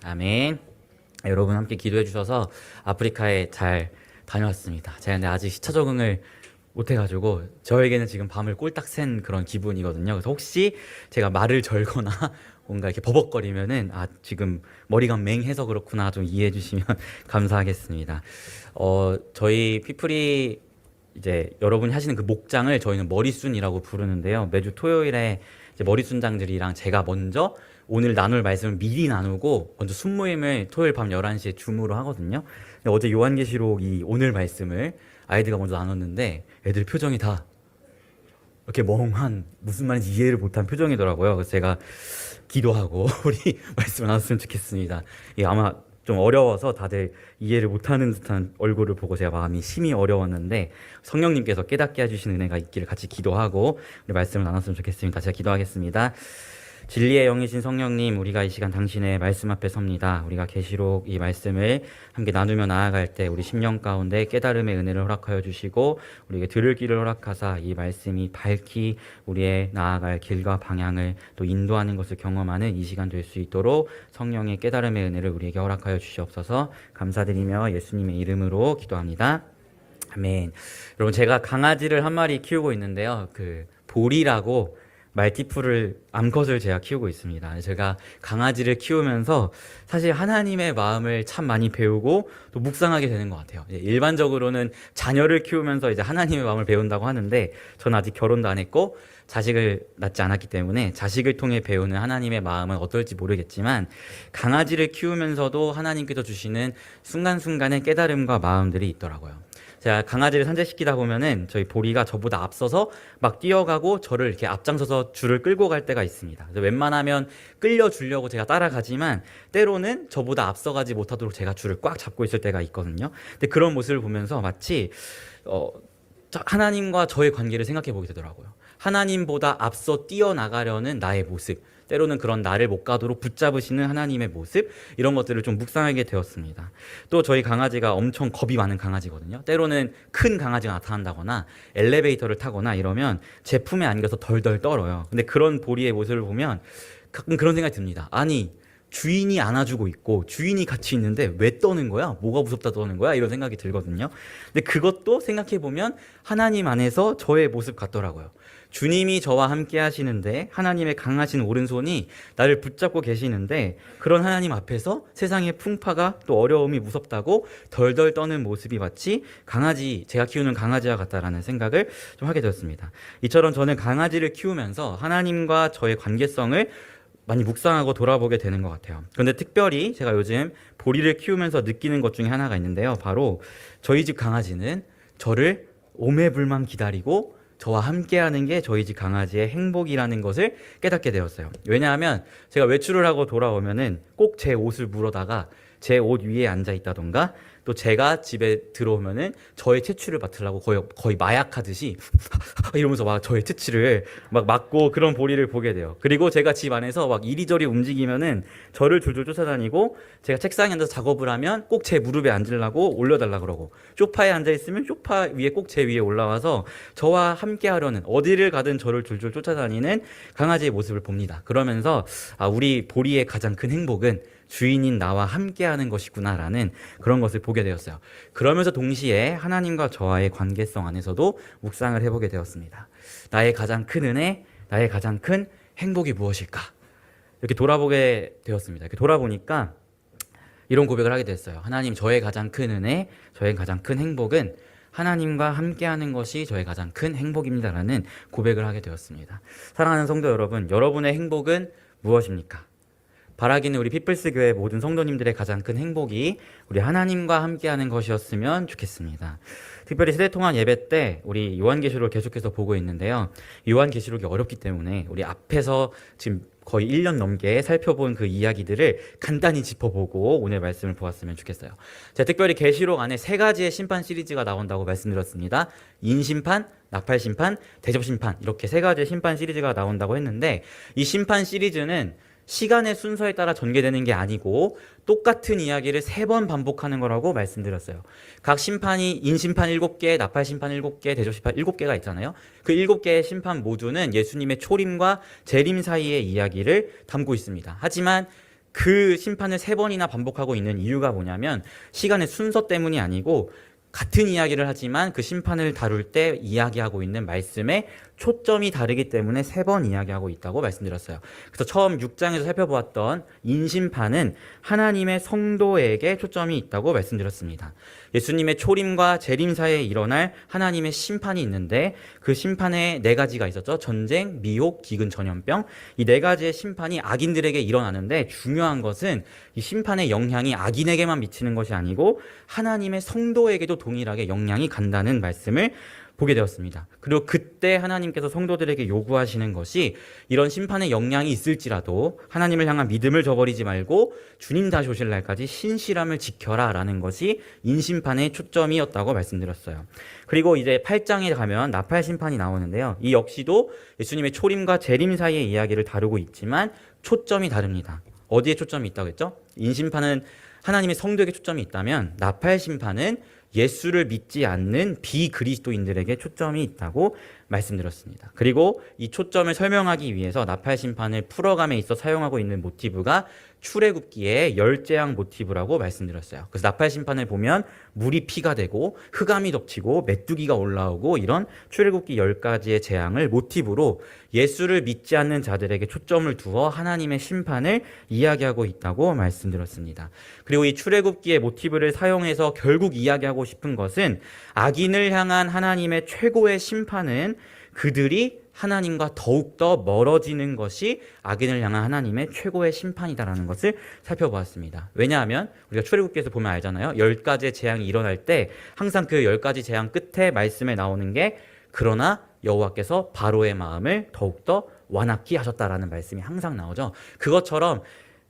아멘. 여러분 함께 기도해 주셔서 아프리카에 잘 다녀왔습니다. 제가 근데 아직 시차 적응을 못 해가지고 저에게는 지금 밤을 꼴딱 샌 그런 기분이거든요. 그래서 혹시 제가 말을 절거나 뭔가 이렇게 버벅거리면은 지금 머리가 맹해서 그렇구나 좀 이해해 주시면 감사하겠습니다. 저희 피플이 이제 여러분이 하시는 그 목장을 저희는 머리순이라고 부르는데요. 매주 토요일에 이제 머리순장들이랑 제가 먼저 오늘 나눌 말씀을 미리 나누고 먼저 순모임을 토요일 밤 11시에 줌으로 하거든요. 근데 어제 요한계시록 이 오늘 말씀을 아이들과 먼저 나눴는데 애들 표정이 다 이렇게 멍한 무슨 말인지 이해를 못한 표정이더라고요. 그래서 제가 기도하고 우리 말씀을 나눴으면 좋겠습니다. 이게 아마 좀 어려워서 다들 이해를 못하는 듯한 얼굴을 보고 제가 마음이 심히 어려웠는데 성령님께서 깨닫게 해주시는 은혜가 있기를 같이 기도하고 우리 말씀을 나눴으면 좋겠습니다. 제가 기도하겠습니다. 진리의 영이신 성령님, 우리가 이 시간 당신의 말씀 앞에 섭니다. 우리가 계시록 이 말씀을 함께 나누며 나아갈 때 우리 심령 가운데 깨달음의 은혜를 허락하여 주시고 우리에게 들을 길을 허락하사 이 말씀이 밝히 우리의 나아갈 길과 방향을 또 인도하는 것을 경험하는 이 시간 될 수 있도록 성령의 깨달음의 은혜를 우리에게 허락하여 주시옵소서. 감사드리며 예수님의 이름으로 기도합니다. 아멘. 여러분, 제가 강아지를 한 마리 키우고 있는데요. 그 보리라고 말티푸를 암컷을 제가 키우고 있습니다. 제가 강아지를 키우면서 사실 하나님의 마음을 참 많이 배우고 또 묵상하게 되는 것 같아요. 일반적으로는 자녀를 키우면서 이제 하나님의 마음을 배운다고 하는데 저는 아직 결혼도 안 했고 자식을 낳지 않았기 때문에 자식을 통해 배우는 하나님의 마음은 어떨지 모르겠지만 강아지를 키우면서도 하나님께서 주시는 순간순간의 깨달음과 마음들이 있더라고요. 제가 강아지를 산책시키다 보면은 저희 보리가 저보다 앞서서 막 뛰어가고 저를 이렇게 앞장서서 줄을 끌고 갈 때가 있습니다. 그래서 웬만하면 끌려주려고 제가 따라가지만 때로는 저보다 앞서가지 못하도록 제가 줄을 꽉 잡고 있을 때가 있거든요. 근데 그런 모습을 보면서 마치 하나님과 저의 관계를 생각해 보게 되더라고요. 하나님보다 앞서 뛰어나가려는 나의 모습, 때로는 그런 나를 못 가도록 붙잡으시는 하나님의 모습, 이런 것들을 좀 묵상하게 되었습니다. 또 저희 강아지가 엄청 겁이 많은 강아지거든요. 때로는 큰 강아지가 나타난다거나 엘리베이터를 타거나 이러면 제 품에 안겨서 덜덜 떨어요. 근데 그런 보리의 모습을 보면 가끔 그런 생각이 듭니다. 아니, 주인이 안아주고 있고 주인이 같이 있는데 왜 떠는 거야? 뭐가 무섭다 떠는 거야? 이런 생각이 들거든요. 근데 그것도 생각해보면 하나님 안에서 저의 모습 같더라고요. 주님이 저와 함께 하시는데 하나님의 강하신 오른손이 나를 붙잡고 계시는데 그런 하나님 앞에서 세상의 풍파가 또 어려움이 무섭다고 덜덜 떠는 모습이 마치 제가 키우는 강아지와 같다라는 생각을 좀 하게 되었습니다. 이처럼 저는 강아지를 키우면서 하나님과 저의 관계성을 많이 묵상하고 돌아보게 되는 것 같아요. 그런데 특별히 제가 요즘 보리를 키우면서 느끼는 것 중에 하나가 있는데요. 바로 저희 집 강아지는 저를 오매불망 기다리고 저와 함께하는 게 저희 집 강아지의 행복이라는 것을 깨닫게 되었어요. 왜냐하면 제가 외출을 하고 돌아오면은 꼭 제 옷을 물어다가 제 옷 위에 앉아 있다던가 또 제가 집에 들어오면은 저의 채취를 맡으려고 거의 마약하듯이 이러면서 막 저의 채취를 막 맡고 그런 보리를 보게 돼요. 그리고 제가 집 안에서 막 이리저리 움직이면은 저를 줄줄 쫓아다니고 제가 책상에 앉아서 작업을 하면 꼭 제 무릎에 앉으려고 올려달라 그러고 소파에 앉아 있으면 소파 위에 꼭 제 위에 올라와서 저와 함께 하려는 어디를 가든 저를 줄줄 쫓아다니는 강아지의 모습을 봅니다. 그러면서 우리 보리의 가장 큰 행복은 주인인 나와 함께하는 것이구나라는 그런 것을 보게 되었어요. 그러면서 동시에 하나님과 저와의 관계성 안에서도 묵상을 해보게 되었습니다. 나의 가장 큰 은혜, 나의 가장 큰 행복이 무엇일까? 이렇게 돌아보게 되었습니다. 이렇게 돌아보니까 이런 고백을 하게 됐어요. 하나님, 저의 가장 큰 은혜, 저의 가장 큰 행복은 하나님과 함께하는 것이 저의 가장 큰 행복입니다라는 고백을 하게 되었습니다. 사랑하는 성도 여러분, 여러분의 행복은 무엇입니까? 바라기는 우리 피플스 교회 모든 성도님들의 가장 큰 행복이 우리 하나님과 함께하는 것이었으면 좋겠습니다. 특별히 세대통합 예배 때 우리 요한계시록을 계속해서 보고 있는데요. 요한계시록이 어렵기 때문에 우리 앞에서 지금 거의 1년 넘게 살펴본 그 이야기들을 간단히 짚어보고 오늘 말씀을 보았으면 좋겠어요. 제가 특별히 계시록 안에 3가지의 심판 시리즈가 나온다고 말씀드렸습니다. 인심판, 나팔심판, 대접심판, 이렇게 3가지의 심판 시리즈가 나온다고 했는데 이 심판 시리즈는 시간의 순서에 따라 전개되는 게 아니고 똑같은 이야기를 3번 반복하는 거라고 말씀드렸어요. 각 심판이 인심판 7개, 나팔심판 7개, 대접심판 7개가 있잖아요. 그 7개의 심판 모두는 예수님의 초림과 재림 사이의 이야기를 담고 있습니다. 하지만 그 심판을 세 번이나 반복하고 있는 이유가 뭐냐면 시간의 순서 때문이 아니고 같은 이야기를 하지만 그 심판을 다룰 때 이야기하고 있는 말씀의 초점이 다르기 때문에 세 번 이야기하고 있다고 말씀드렸어요. 그래서 처음 6장에서 살펴보았던 인심판은 하나님의 성도에게 초점이 있다고 말씀드렸습니다. 예수님의 초림과 재림 사이에 일어날 하나님의 심판이 있는데 그 심판에 네 가지가 있었죠. 전쟁, 미혹, 기근, 전염병. 이 네 가지의 심판이 악인들에게 일어나는데 중요한 것은 이 심판의 영향이 악인에게만 미치는 것이 아니고 하나님의 성도에게도 동일하게 영향이 간다는 말씀을 보게 되었습니다. 그리고 그때 하나님께서 성도들에게 요구하시는 것이 이런 심판의 영향이 있을지라도 하나님을 향한 믿음을 저버리지 말고 주님 다시 오실 날까지 신실함을 지켜라 라는 것이 인심판의 초점이었다고 말씀드렸어요. 그리고 이제 8장에 가면 나팔 심판이 나오는데요. 이 역시도 예수님의 초림과 재림 사이의 이야기를 다루고 있지만 초점이 다릅니다. 어디에 초점이 있다고 했죠? 인심판은 하나님의 성도에게 초점이 있다면 나팔 심판은 예수를 믿지 않는 비그리스도인들에게 초점이 있다고 말씀드렸습니다. 그리고 이 초점을 설명하기 위해서 나팔 심판을 풀어감에 있어 사용하고 있는 모티브가 출애굽기의 열재앙 모티브라고 말씀드렸어요. 그래서 나팔 심판을 보면 물이 피가 되고 흑암이 덮치고 메뚜기가 올라오고 이런 출애굽기 10가지의 재앙을 모티브로 예수를 믿지 않는 자들에게 초점을 두어 하나님의 심판을 이야기하고 있다고 말씀드렸습니다. 그리고 이 출애굽기의 모티브를 사용해서 결국 이야기하고 싶은 것은 악인을 향한 하나님의 최고의 심판은 그들이 하나님과 더욱더 멀어지는 것이 악인을 향한 하나님의 최고의 심판이다라는 것을 살펴보았습니다. 왜냐하면 우리가 출애굽기에서 보면 알잖아요. 10가지의 재앙이 일어날 때 항상 그 10가지 재앙 끝에 말씀에 나오는 게 그러나 여호와께서 바로의 마음을 더욱더 완악히 하셨다라는 말씀이 항상 나오죠. 그것처럼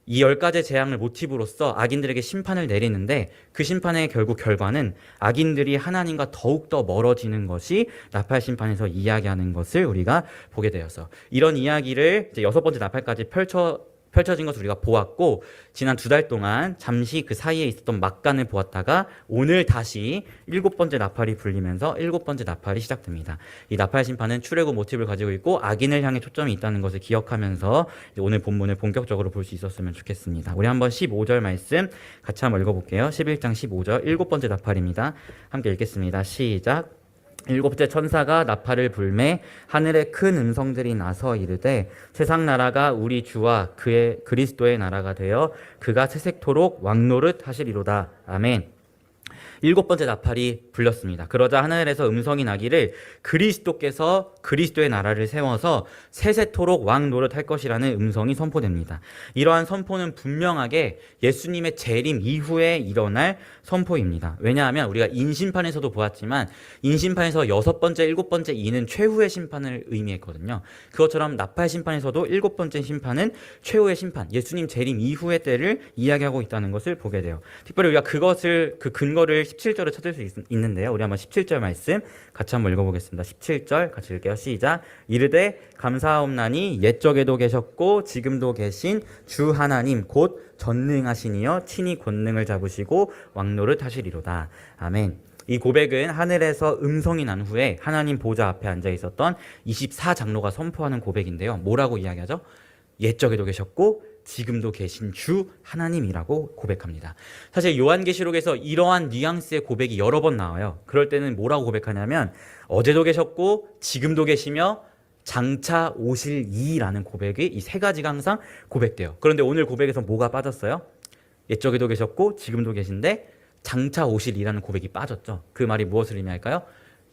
이 10가지 재앙을 모티브로서 악인들에게 심판을 내리는데 그 심판의 결국 결과는 악인들이 하나님과 더욱더 멀어지는 것이 나팔 심판에서 이야기하는 것을 우리가 보게 되어서 이런 이야기를 이제 6번째 나팔까지 펼쳐진 것을 우리가 보았고 지난 2달 동안 잠시 그 사이에 있었던 막간을 보았다가 오늘 다시 7번째 나팔이 불리면서 7번째 나팔이 시작됩니다. 이 나팔 심판은 출애굽 모티브를 가지고 있고 악인을 향해 초점이 있다는 것을 기억하면서 오늘 본문을 본격적으로 볼 수 있었으면 좋겠습니다. 우리 한번 15절 말씀 같이 한번 읽어볼게요. 11장 15절 7번째 나팔입니다. 함께 읽겠습니다. 시작. 7째 천사가 나팔을 불매 하늘에 큰 음성들이 나서 이르되 세상 나라가 우리 주와 그의 그리스도의 나라가 되어 그가 세세토록 왕노릇 하시리로다. 아멘. 7번째 나팔이 불렸습니다. 그러자 하늘에서 음성이 나기를 그리스도께서 그리스도의 나라를 세워서 세세토록 왕 노릇할 것이라는 음성이 선포됩니다. 이러한 선포는 분명하게 예수님의 재림 이후에 일어날 선포입니다. 왜냐하면 우리가 인심판에서도 보았지만 인심판에서 6번째, 7번째 이는 최후의 심판을 의미했거든요. 그것처럼 나팔 심판에서도 7번째 심판은 최후의 심판, 예수님 재림 이후의 때를 이야기하고 있다는 것을 보게 돼요. 특별히 우리가 그 근거를 17절을 찾을 수 있는데요. 우리 한번 17절 말씀 같이 한번 읽어보겠습니다. 17절 같이 읽게요. 시작. 이르되 감사하옵나니 옛적에도 계셨고 지금도 계신 주 하나님 곧 전능하시니여 친히 권능을 잡으시고 왕노릇 하시리로다. 아멘. 이 고백은 하늘에서 음성이 난 후에 하나님 보좌 앞에 앉아 있었던 24장로가 선포하는 고백인데요. 뭐라고 이야기하죠? 옛적에도 계셨고 지금도 계신 주 하나님이라고 고백합니다. 사실 요한계시록에서 이러한 뉘앙스의 고백이 여러 번 나와요. 그럴 때는 뭐라고 고백하냐면 어제도 계셨고 지금도 계시며 장차 오실 이라는 고백이 이 세 가지가 항상 고백돼요. 그런데 오늘 고백에서 뭐가 빠졌어요? 옛적에도 계셨고 지금도 계신데 장차 오실 이라는 고백이 빠졌죠. 그 말이 무엇을 의미할까요?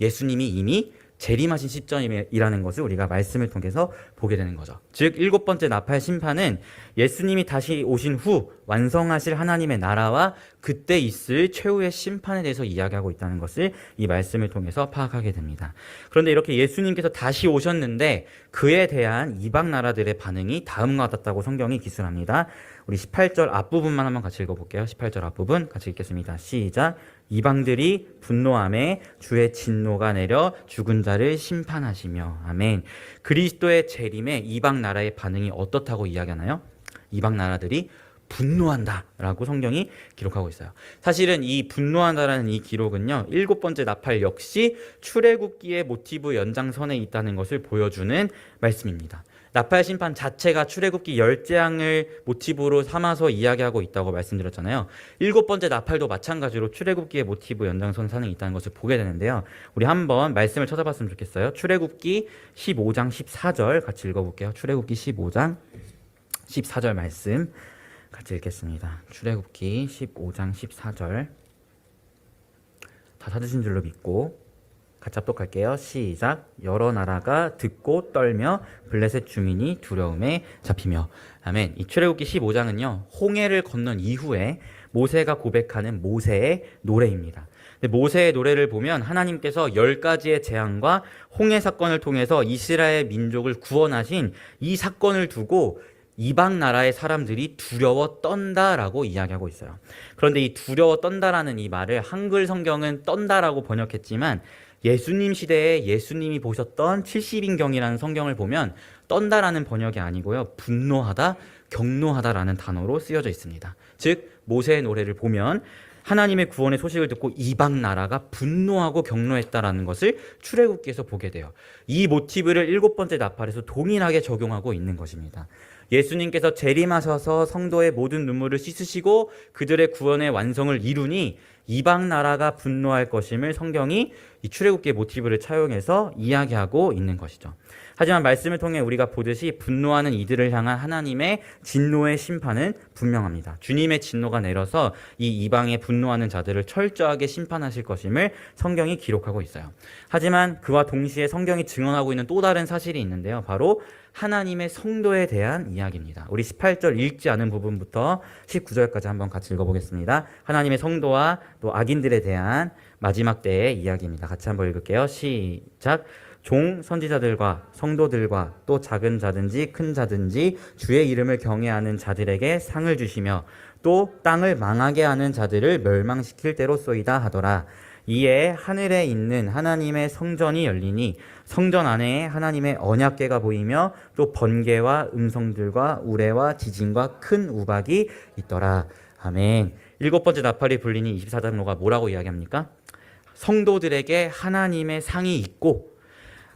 예수님이 이미 재림하신 시점이라는 것을 우리가 말씀을 통해서 보게 되는 거죠. 즉 7번째 나팔 심판은 예수님이 다시 오신 후 완성하실 하나님의 나라와 그때 있을 최후의 심판에 대해서 이야기하고 있다는 것을 이 말씀을 통해서 파악하게 됩니다. 그런데 이렇게 예수님께서 다시 오셨는데 그에 대한 이방 나라들의 반응이 다음과 같다고 성경이 기술합니다. 우리 18절 앞부분만 한번 같이 읽어볼게요. 18절 앞부분 같이 읽겠습니다. 시작. 이방들이 분노하매 주의 진노가 내려 죽은 자를 심판하시며. 아멘. 그리스도의 재림에 이방 나라의 반응이 어떻다고 이야기하나요? 이방 나라들이 분노한다라고 성경이 기록하고 있어요. 사실은 이 분노한다라는 이 기록은요, 7번째 나팔 역시 출애굽기의 모티브 연장선에 있다는 것을 보여주는 말씀입니다. 나팔 심판 자체가 출애굽기 10장을 모티브로 삼아서 이야기하고 있다고 말씀드렸잖아요. 7번째 나팔도 마찬가지로 출애굽기의 모티브 연장선상에 있다는 것을 보게 되는데요. 우리 한번 말씀을 찾아봤으면 좋겠어요. 출애굽기 15장 14절 같이 읽어볼게요. 출애굽기 15장 14절 말씀 같이 읽겠습니다. 출애굽기 15장 14절 다 찾으신 줄로 믿고 같이 합독할게요. 시작. 여러 나라가 듣고 떨며 블레셋 주민이 두려움에 잡히며. 아멘. 이 출애굽기 15장은요. 홍해를 건넌 이후에 모세가 고백하는 모세의 노래입니다. 모세의 노래를 보면 하나님께서 10가지의 재앙과 홍해 사건을 통해서 이스라엘 민족을 구원하신 이 사건을 두고 이방 나라의 사람들이 두려워 떤다라고 이야기하고 있어요. 그런데 이 두려워 떤다라는 이 말을 한글 성경은 떤다라고 번역했지만 예수님 시대에 예수님이 보셨던 70인경이라는 성경을 보면 떤다라는 번역이 아니고요. 분노하다, 격노하다라는 단어로 쓰여져 있습니다. 즉 모세의 노래를 보면 하나님의 구원의 소식을 듣고 이방 나라가 분노하고 격노했다라는 것을 출애굽기에서 보게 돼요. 이 모티브를 7번째 나팔에서 동일하게 적용하고 있는 것입니다. 예수님께서 재림하셔서 성도의 모든 눈물을 씻으시고 그들의 구원의 완성을 이루니 이방 나라가 분노할 것임을 성경이 이 출애굽기의 모티브를 차용해서 이야기하고 있는 것이죠. 하지만 말씀을 통해 우리가 보듯이 분노하는 이들을 향한 하나님의 진노의 심판은 분명합니다. 주님의 진노가 내려서 이 이방에 분노하는 자들을 철저하게 심판하실 것임을 성경이 기록하고 있어요. 하지만 그와 동시에 성경이 증언하고 있는 또 다른 사실이 있는데요. 바로 하나님의 성도에 대한 이야기입니다. 우리 18절 읽지 않은 부분부터 19절까지 한번 같이 읽어보겠습니다. 하나님의 성도와 또 악인들에 대한 마지막 때의 이야기입니다. 같이 한번 읽을게요. 시작. 종 선지자들과 성도들과 또 작은 자든지 큰 자든지 주의 이름을 경외하는 자들에게 상을 주시며 또 땅을 망하게 하는 자들을 멸망시킬 때로소이다 하더라. 이에 하늘에 있는 하나님의 성전이 열리니 성전 안에 하나님의 언약궤가 보이며 또 번개와 음성들과 우레와 지진과 큰 우박이 있더라. 아멘. 7번째 나팔이 불리니 24장로가 뭐라고 이야기합니까? 성도들에게 하나님의 상이 있고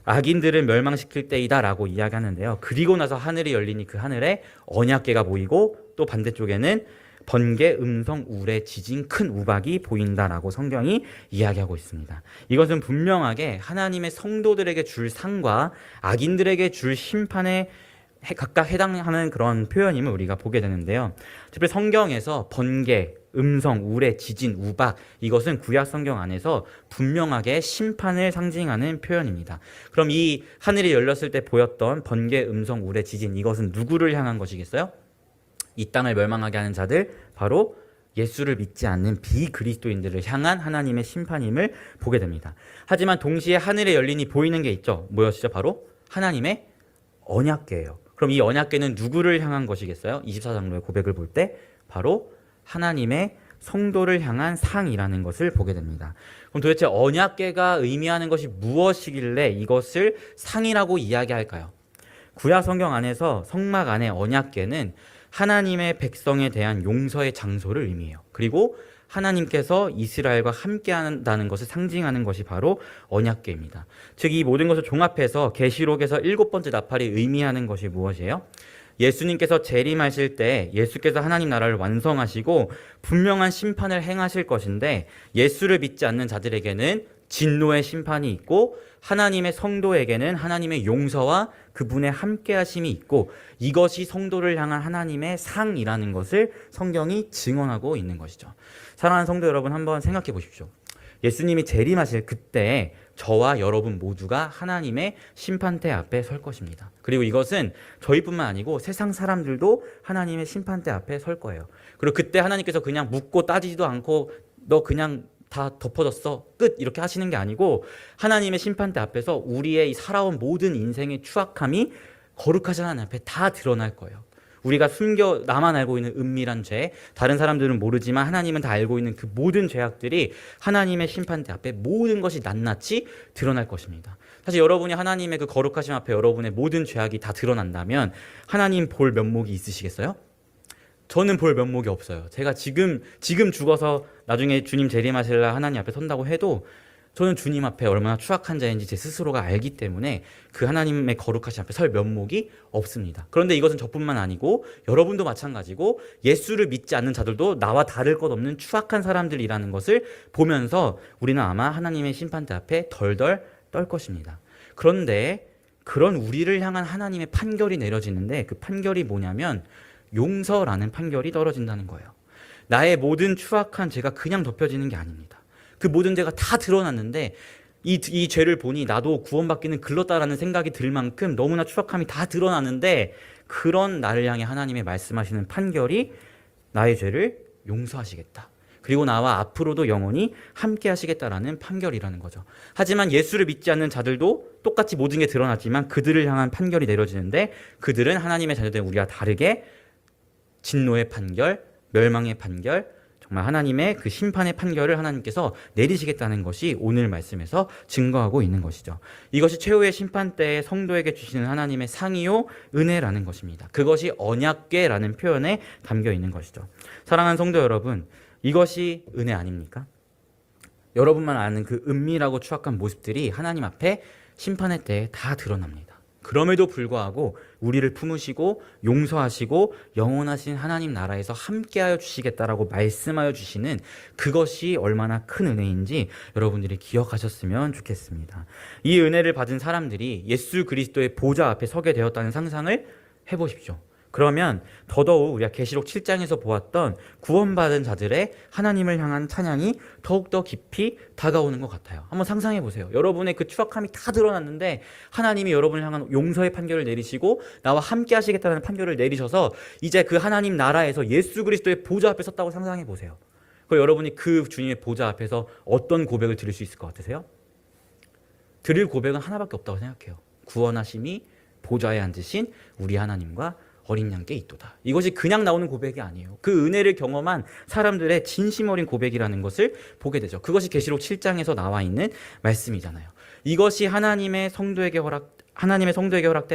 악인들을 멸망시킬 때이다 라고 이야기하는데요. 그리고 나서 하늘이 열리니 그 하늘에 언약궤가 보이고 또 반대쪽에는 번개, 음성, 우레, 지진, 큰 우박이 보인다라고 성경이 이야기하고 있습니다. 이것은 분명하게 하나님의 성도들에게 줄 상과 악인들에게 줄 심판에 각각 해당하는 그런 표현임을 우리가 보게 되는데요. 특히 성경에서 번개, 음성, 우레, 지진, 우박 이것은 구약 성경 안에서 분명하게 심판을 상징하는 표현입니다. 그럼 이 하늘이 열렸을 때 보였던 번개, 음성, 우레, 지진 이것은 누구를 향한 것이겠어요? 이 땅을 멸망하게 하는 자들, 바로 예수를 믿지 않는 비그리스도인들을 향한 하나님의 심판임을 보게 됩니다. 하지만 동시에 하늘에 열리니 보이는 게 있죠. 뭐였죠? 바로 하나님의 언약궤예요. 그럼 이 언약궤는 누구를 향한 것이겠어요? 24장로의 고백을 볼 때 바로 하나님의 성도를 향한 상이라는 것을 보게 됩니다. 그럼 도대체 언약궤가 의미하는 것이 무엇이길래 이것을 상이라고 이야기할까요? 구약 성경 안에서 성막 안에 언약궤는 하나님의 백성에 대한 용서의 장소를 의미해요. 그리고 하나님께서 이스라엘과 함께 한다는 것을 상징하는 것이 바로 언약궤입니다. 즉 이 모든 것을 종합해서 계시록에서 7번째 나팔이 의미하는 것이 무엇이에요? 예수님께서 재림하실 때 예수께서 하나님 나라를 완성하시고 분명한 심판을 행하실 것인데 예수를 믿지 않는 자들에게는 진노의 심판이 있고 하나님의 성도에게는 하나님의 용서와 그분의 함께하심이 있고 이것이 성도를 향한 하나님의 상이라는 것을 성경이 증언하고 있는 것이죠. 사랑하는 성도 여러분, 한번 생각해 보십시오. 예수님이 재림하실 그때 저와 여러분 모두가 하나님의 심판대 앞에 설 것입니다. 그리고 이것은 저희뿐만 아니고 세상 사람들도 하나님의 심판대 앞에 설 거예요. 그리고 그때 하나님께서 그냥 묻고 따지지도 않고 너 그냥 다 덮어졌어 끝 이렇게 하시는 게 아니고 하나님의 심판대 앞에서 우리의 이 살아온 모든 인생의 추악함이 거룩하신 하나님 앞에 다 드러날 거예요. 우리가 숨겨 나만 알고 있는 은밀한 죄, 다른 사람들은 모르지만 하나님은 다 알고 있는 그 모든 죄악들이 하나님의 심판대 앞에 모든 것이 낱낱이 드러날 것입니다. 사실 여러분이 하나님의 그 거룩하심 앞에 여러분의 모든 죄악이 다 드러난다면 하나님 볼 면목이 있으시겠어요? 저는 볼 면목이 없어요. 제가 지금 죽어서 나중에 주님 재림하실 날 하나님 앞에 선다고 해도 저는 주님 앞에 얼마나 추악한 자인지 제 스스로가 알기 때문에 그 하나님의 거룩하신 앞에 설 면목이 없습니다. 그런데 이것은 저뿐만 아니고 여러분도 마찬가지고 예수를 믿지 않는 자들도 나와 다를 것 없는 추악한 사람들이라는 것을 보면서 우리는 아마 하나님의 심판대 앞에 덜덜 떨 것입니다. 그런데 그런 우리를 향한 하나님의 판결이 내려지는데 그 판결이 뭐냐면 용서라는 판결이 떨어진다는 거예요. 나의 모든 추악한 죄가 그냥 덮여지는 게 아닙니다. 그 모든 죄가 다 드러났는데 이 죄를 보니 나도 구원받기는 글렀다라는 생각이 들 만큼 너무나 추악함이 다 드러나는데 그런 나를 향해 하나님의 말씀하시는 판결이 나의 죄를 용서하시겠다. 그리고 나와 앞으로도 영원히 함께 하시겠다라는 판결이라는 거죠. 하지만 예수를 믿지 않는 자들도 똑같이 모든 게 드러났지만 그들을 향한 판결이 내려지는데 그들은 하나님의 자녀된 우리와 다르게 진노의 판결, 멸망의 판결, 정말 하나님의 그 심판의 판결을 하나님께서 내리시겠다는 것이 오늘 말씀에서 증거하고 있는 것이죠. 이것이 최후의 심판 때에 성도에게 주시는 하나님의 상이요 은혜라는 것입니다. 그것이 언약궤라는 표현에 담겨 있는 것이죠. 사랑하는 성도 여러분, 이것이 은혜 아닙니까? 여러분만 아는 그 은밀하고 추악한 모습들이 하나님 앞에 심판의 때에 다 드러납니다. 그럼에도 불구하고 우리를 품으시고 용서하시고 영원하신 하나님 나라에서 함께하여 주시겠다라고 말씀하여 주시는 그것이 얼마나 큰 은혜인지 여러분들이 기억하셨으면 좋겠습니다. 이 은혜를 받은 사람들이 예수 그리스도의 보좌 앞에 서게 되었다는 상상을 해보십시오. 그러면 더더욱 우리가 계시록 7장에서 보았던 구원받은 자들의 하나님을 향한 찬양이 더욱더 깊이 다가오는 것 같아요. 한번 상상해 보세요. 여러분의 그 추악함이 다 드러났는데 하나님이 여러분을 향한 용서의 판결을 내리시고 나와 함께 하시겠다는 판결을 내리셔서 이제 그 하나님 나라에서 예수 그리스도의 보좌 앞에 섰다고 상상해 보세요. 그럼 여러분이 그 주님의 보좌 앞에서 어떤 고백을 드릴 수 있을 것 같으세요? 드릴 고백은 하나밖에 없다고 생각해요. 구원하심이 보좌에 앉으신 우리 하나님과 어린 양께 있도다. 이것이 그냥 나오는 고백이 아니에요. 그 은혜를 경험한 사람들의 진심 어린 고백이라는 것을 보게 되죠. 그것이 계시록 7장에서 나와 있는 말씀이잖아요. 이것이 하나님의 성도에게 허락된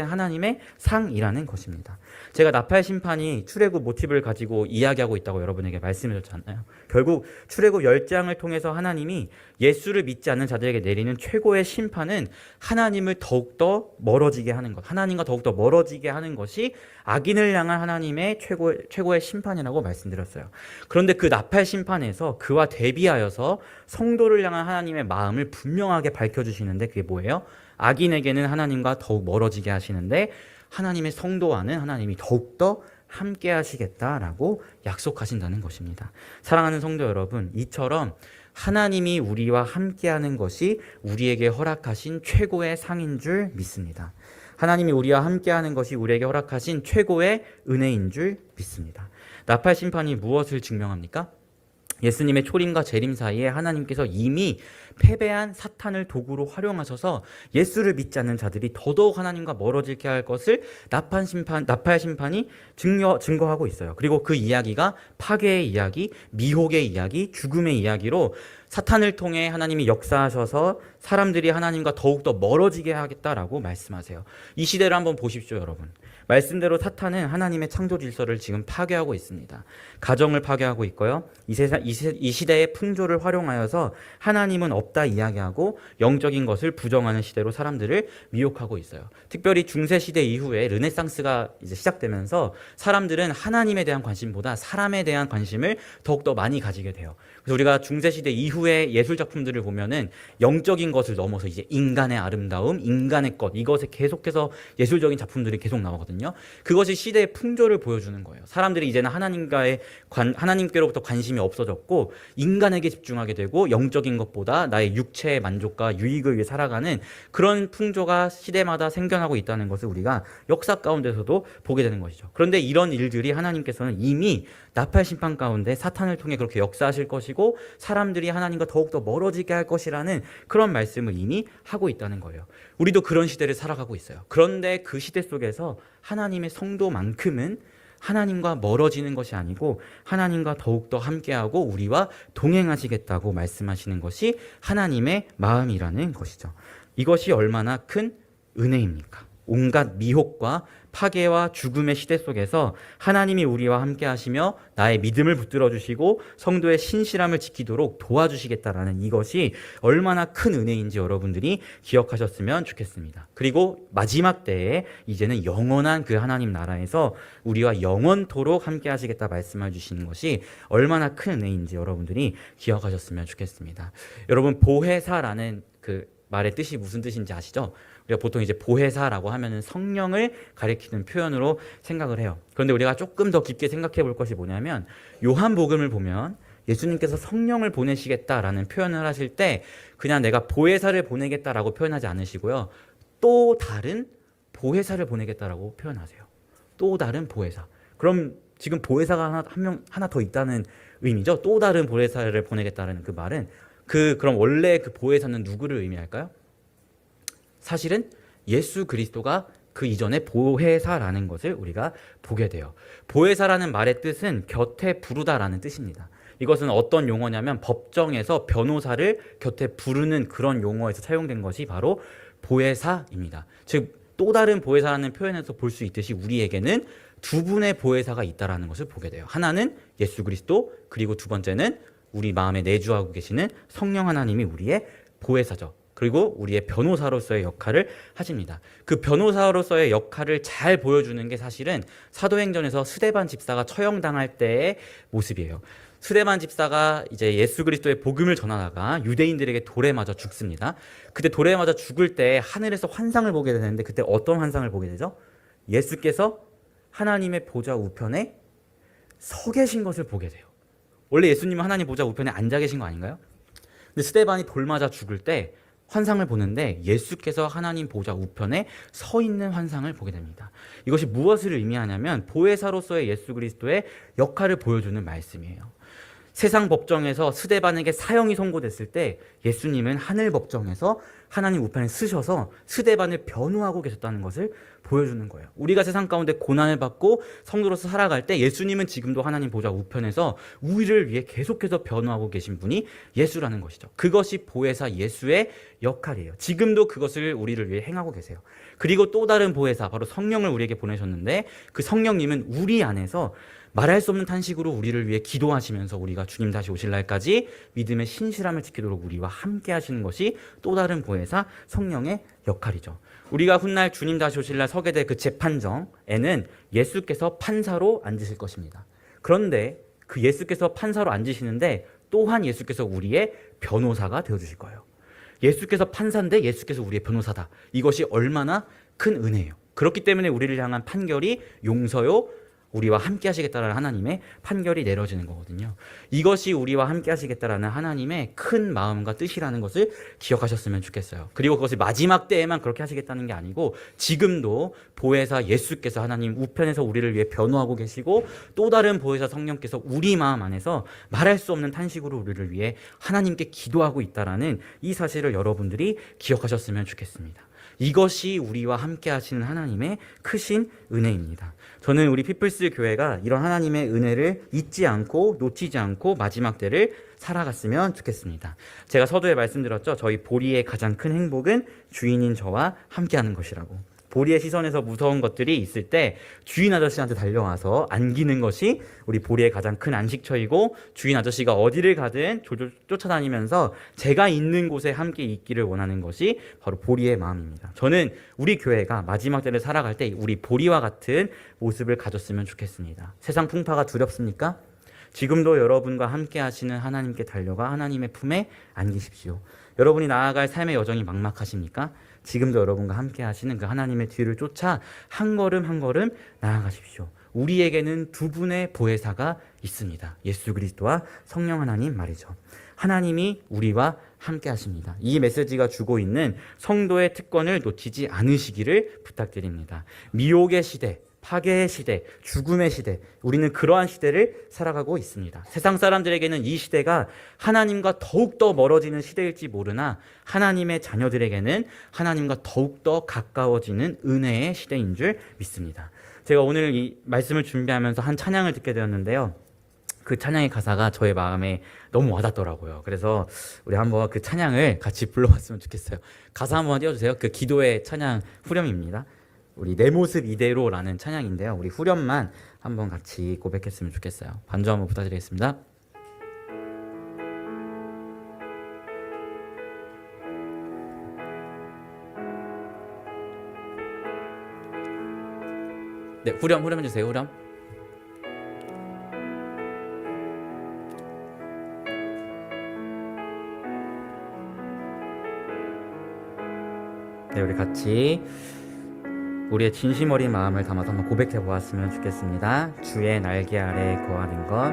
하나님의 상이라는 것입니다. 제가 나팔 심판이 출애굽 모티브를 가지고 이야기하고 있다고 여러분에게 말씀드렸잖아요. 결국 출애굽 10장을 통해서 하나님이 예수를 믿지 않는 자들에게 내리는 최고의 심판은 하나님을 더욱더 멀어지게 하는 것, 하나님과 더욱더 멀어지게 하는 것이 악인을 향한 하나님의 최고의 심판이라고 말씀드렸어요. 그런데 그 나팔 심판에서 그와 대비하여서 성도를 향한 하나님의 마음을 분명하게 밝혀주시는데 그게 뭐예요? 악인에게는 하나님과 더욱 멀어지게 하시는데 하나님의 성도와는 하나님이 더욱더 함께 하시겠다라고 약속하신다는 것입니다. 사랑하는 성도 여러분, 이처럼 하나님이 우리와 함께하는 것이 우리에게 허락하신 최고의 상인 줄 믿습니다. 하나님이 우리와 함께하는 것이 우리에게 허락하신 최고의 은혜인 줄 믿습니다. 나팔 심판이 무엇을 증명합니까? 예수님의 초림과 재림 사이에 하나님께서 이미 패배한 사탄을 도구로 활용하셔서 예수를 믿지 않는 자들이 더더욱 하나님과 멀어지게 할 것을 나팔 심판이 증거하고 있어요. 그리고 그 이야기가 파괴의 이야기, 미혹의 이야기, 죽음의 이야기로 사탄을 통해 하나님이 역사하셔서 사람들이 하나님과 더욱더 멀어지게 하겠다라고 말씀하세요. 이 시대를 한번 보십시오, 여러분. 말씀대로 사탄은 하나님의 창조 질서를 지금 파괴하고 있습니다. 가정을 파괴하고 있고요. 이 시대의 풍조를 활용하여서 하나님은 없다 이야기하고 영적인 것을 부정하는 시대로 사람들을 미혹하고 있어요. 특별히 중세 시대 이후에 르네상스가 이제 시작되면서 사람들은 하나님에 대한 관심보다 사람에 대한 관심을 더욱더 많이 가지게 돼요. 그래서 우리가 중세 시대 이후의 예술 작품들을 보면은 영적인 것을 넘어서 이제 인간의 아름다움, 인간의 것, 이것에 계속해서 예술적인 작품들이 계속 나오거든요. 그것이 시대의 풍조를 보여주는 거예요. 사람들이 이제는 하나님께로부터 관심이 없어졌고 인간에게 집중하게 되고 영적인 것보다 나의 육체의 만족과 유익을 위해 살아가는 그런 풍조가 시대마다 생겨나고 있다는 것을 우리가 역사 가운데서도 보게 되는 것이죠. 그런데 이런 일들이 하나님께서는 이미 나팔 심판 가운데 사탄을 통해 그렇게 역사하실 것이고 사람들이 하나님과 더욱더 멀어지게 할 것이라는 그런 말씀을 이미 하고 있다는 거예요. 우리도 그런 시대를 살아가고 있어요. 그런데 그 시대 속에서 하나님의 성도만큼은 하나님과 멀어지는 것이 아니고 하나님과 더욱더 함께하고 우리와 동행하시겠다고 말씀하시는 것이 하나님의 마음이라는 것이죠. 이것이 얼마나 큰 은혜입니까? 온갖 미혹과 파괴와 죽음의 시대 속에서 하나님이 우리와 함께 하시며 나의 믿음을 붙들어 주시고 성도의 신실함을 지키도록 도와주시겠다라는 이것이 얼마나 큰 은혜인지 여러분들이 기억하셨으면 좋겠습니다. 그리고 마지막 때에 이제는 영원한 그 하나님 나라에서 우리와 영원토록 함께 하시겠다 말씀해 주시는 것이 얼마나 큰 은혜인지 여러분들이 기억하셨으면 좋겠습니다. 여러분, 보혜사라는 그 말의 뜻이 무슨 뜻인지 아시죠? 우리가 보통 이제 보혜사라고 하면은 성령을 가리키는 표현으로 생각을 해요. 그런데 우리가 조금 더 깊게 생각해 볼 것이 뭐냐면, 요한복음을 보면 예수님께서 성령을 보내시겠다라는 표현을 하실 때 그냥 내가 보혜사를 보내겠다라고 표현하지 않으시고요, 또 다른 보혜사를 보내겠다라고 표현하세요. 또 다른 보혜사. 그럼 지금 보혜사가 하나 더 있다는 의미죠. 또 다른 보혜사를 보내겠다라는 그 말은 그럼 원래 그 보혜사는 누구를 의미할까요? 사실은 예수 그리스도가 그 이전에 보혜사라는 것을 우리가 보게 돼요. 보혜사라는 말의 뜻은 곁에 부르다라는 뜻입니다. 이것은 어떤 용어냐면 법정에서 변호사를 곁에 부르는 그런 용어에서 사용된 것이 바로 보혜사입니다. 즉 또 다른 보혜사라는 표현에서 볼 수 있듯이 우리에게는 두 분의 보혜사가 있다라는 것을 보게 돼요. 하나는 예수 그리스도, 그리고 두 번째는 우리 마음에 내주하고 계시는 성령 하나님이 우리의 보혜사죠. 그리고 우리의 변호사로서의 역할을 하십니다. 그 변호사로서의 역할을 잘 보여주는 게 사실은 사도행전에서 스데반 집사가 처형당할 때의 모습이에요. 스데반 집사가 이제 예수 그리스도의 복음을 전하다가 유대인들에게 돌에 맞아 죽습니다. 그때 돌에 맞아 죽을 때 하늘에서 환상을 보게 되는데, 그때 어떤 환상을 보게 되죠? 예수께서 하나님의 보좌 우편에 서 계신 것을 보게 돼요. 원래 예수님은 하나님 보좌 우편에 앉아 계신 거 아닌가요? 근데 스데반이 돌 맞아 죽을 때 환상을 보는데 예수께서 하나님 보좌 우편에 서 있는 환상을 보게 됩니다. 이것이 무엇을 의미하냐면 보혜사로서의 예수 그리스도의 역할을 보여주는 말씀이에요. 세상 법정에서 스데반에게 사형이 선고됐을 때 예수님은 하늘 법정에서 하나님 우편에 쓰셔서 스데반을 변호하고 계셨다는 것을 보여주는 거예요. 우리가 세상 가운데 고난을 받고 성도로서 살아갈 때 예수님은 지금도 하나님 보좌 우편에서 우리를 위해 계속해서 변호하고 계신 분이 예수라는 것이죠. 그것이 보혜사 예수의 역할이에요. 지금도 그것을 우리를 위해 행하고 계세요. 그리고 또 다른 보혜사, 바로 성령을 우리에게 보내셨는데 그 성령님은 우리 안에서 말할 수 없는 탄식으로 우리를 위해 기도하시면서 우리가 주님 다시 오실 날까지 믿음의 신실함을 지키도록 우리와 함께 하시는 것이 또 다른 보혜사 성령의 역할이죠. 우리가 훗날 주님 다시 오실 날 서게 될 그 재판정에는 예수께서 판사로 앉으실 것입니다. 그런데 그 예수께서 판사로 앉으시는데 또한 예수께서 우리의 변호사가 되어주실 거예요. 예수께서 판사인데 예수께서 우리의 변호사다. 이것이 얼마나 큰 은혜예요. 그렇기 때문에 우리를 향한 판결이 용서요, 우리와 함께 하시겠다라는 하나님의 판결이 내려지는 거거든요. 이것이 우리와 함께 하시겠다라는 하나님의 큰 마음과 뜻이라는 것을 기억하셨으면 좋겠어요. 그리고 그것을 마지막 때에만 그렇게 하시겠다는 게 아니고 지금도 보혜사 예수께서 하나님 우편에서 우리를 위해 변호하고 계시고 또 다른 보혜사 성령께서 우리 마음 안에서 말할 수 없는 탄식으로 우리를 위해 하나님께 기도하고 있다라는 이 사실을 여러분들이 기억하셨으면 좋겠습니다. 이것이 우리와 함께 하시는 하나님의 크신 은혜입니다. 저는 우리 피플스 교회가 이런 하나님의 은혜를 잊지 않고 놓치지 않고 마지막 때를 살아갔으면 좋겠습니다. 제가 서두에 말씀드렸죠. 저희 보리의 가장 큰 행복은 주인인 저와 함께하는 것이라고. 보리의 시선에서 무서운 것들이 있을 때 주인 아저씨한테 달려와서 안기는 것이 우리 보리의 가장 큰 안식처이고, 주인 아저씨가 어디를 가든 쫓아다니면서 제가 있는 곳에 함께 있기를 원하는 것이 바로 보리의 마음입니다. 저는 우리 교회가 마지막 때를 살아갈 때 우리 보리와 같은 모습을 가졌으면 좋겠습니다. 세상 풍파가 두렵습니까? 지금도 여러분과 함께 하시는 하나님께 달려가 하나님의 품에 안기십시오. 여러분이 나아갈 삶의 여정이 막막하십니까? 지금도 여러분과 함께 하시는 그 하나님의 뒤를 쫓아 한 걸음 한 걸음 나아가십시오. 우리에게는 두 분의 보혜사가 있습니다. 예수 그리스도와 성령 하나님 말이죠. 하나님이 우리와 함께 하십니다. 이 메시지가 주고 있는 성도의 특권을 놓치지 않으시기를 부탁드립니다. 미혹의 시대, 파괴의 시대, 죽음의 시대, 우리는 그러한 시대를 살아가고 있습니다. 세상 사람들에게는 이 시대가 하나님과 더욱더 멀어지는 시대일지 모르나 하나님의 자녀들에게는 하나님과 더욱더 가까워지는 은혜의 시대인 줄 믿습니다. 제가 오늘 이 말씀을 준비하면서 한 찬양을 듣게 되었는데요. 그 찬양의 가사가 저의 마음에 너무 와닿더라고요. 그래서 우리 한번 그 찬양을 같이 불러봤으면 좋겠어요. 가사 한번 띄워주세요. 그 기도의 찬양 후렴입니다. 우리 내 모습 이대로라는 찬양인데요. 우리 후렴만 한번 같이 고백했으면 좋겠어요. 반주 한번 부탁드리겠습니다. 네, 후렴 해주세요. 후렴. 네, 우리 같이 우리의 진심 어린 마음을 담아서 한번 고백해 보았으면 좋겠습니다. 주의 날개 아래 거하는 것,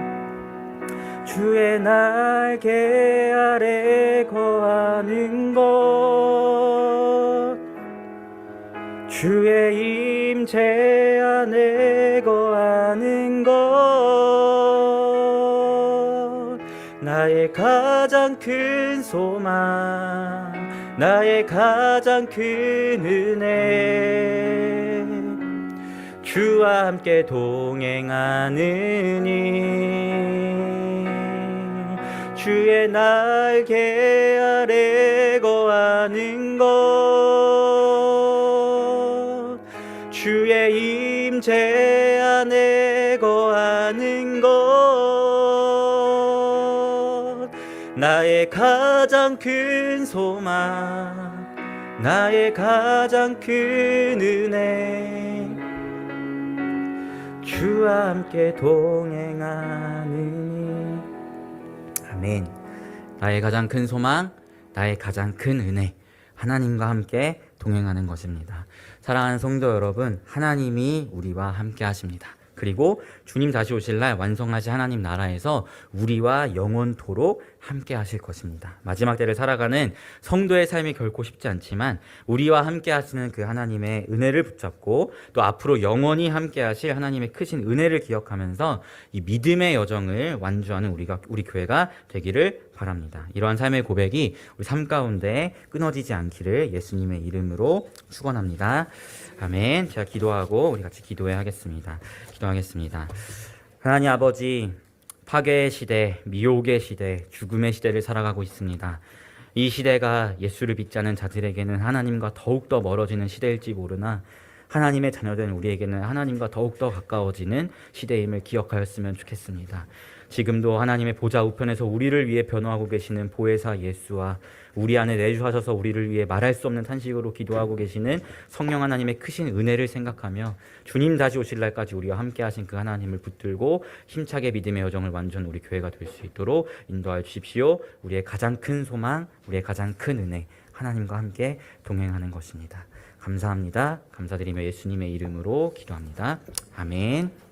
주의 날개 아래 거하는 것, 주의 임재 안에 거하는 것, 나의 가장 큰 소망, 나의 가장 큰 은혜, 주와 함께 동행하느니, 주의 날개 아래 거하는 것, 주의 임재 안에 거하는 것, 나의 가장 큰 소망, 나의 가장 큰 은혜, 주와 함께 동행하느니. 아멘. 나의 가장 큰 소망, 나의 가장 큰 은혜, 하나님과 함께 동행하는 것입니다. 사랑하는 성도 여러분, 하나님이 우리와 함께 하십니다. 그리고 주님 다시 오실 날 완성하신 하나님 나라에서 우리와 영원토록 함께 하실 것입니다. 마지막 때를 살아가는 성도의 삶이 결코 쉽지 않지만 우리와 함께 하시는 그 하나님의 은혜를 붙잡고 또 앞으로 영원히 함께 하실 하나님의 크신 은혜를 기억하면서 이 믿음의 여정을 완주하는 우리 교회가 되기를 바랍니다. 이러한 삶의 고백이 우리 삶 가운데 끊어지지 않기를 예수님의 이름으로 축원합니다. 아멘. 제가 기도하고 우리 같이 기도해야 하겠습니다. 기도하겠습니다. 하나님 아버지, 파괴의 시대, 미혹의 시대, 죽음의 시대를 살아가고 있습니다. 이 시대가 예수를 믿지 않은 자들에게는 하나님과 더욱더 멀어지는 시대일지 모르나 하나님의 자녀된 우리에게는 하나님과 더욱더 가까워지는 시대임을 기억하였으면 좋겠습니다. 지금도 하나님의 보좌 우편에서 우리를 위해 변호하고 계시는 보혜사 예수와 우리 안에 내주하셔서 우리를 위해 말할 수 없는 탄식으로 기도하고 계시는 성령 하나님의 크신 은혜를 생각하며 주님 다시 오실 날까지 우리와 함께 하신 그 하나님을 붙들고 힘차게 믿음의 여정을 완전 우리 교회가 될 수 있도록 인도하여 주십시오. 우리의 가장 큰 소망, 우리의 가장 큰 은혜, 하나님과 함께 동행하는 것입니다. 감사합니다. 감사드리며 예수님의 이름으로 기도합니다. 아멘.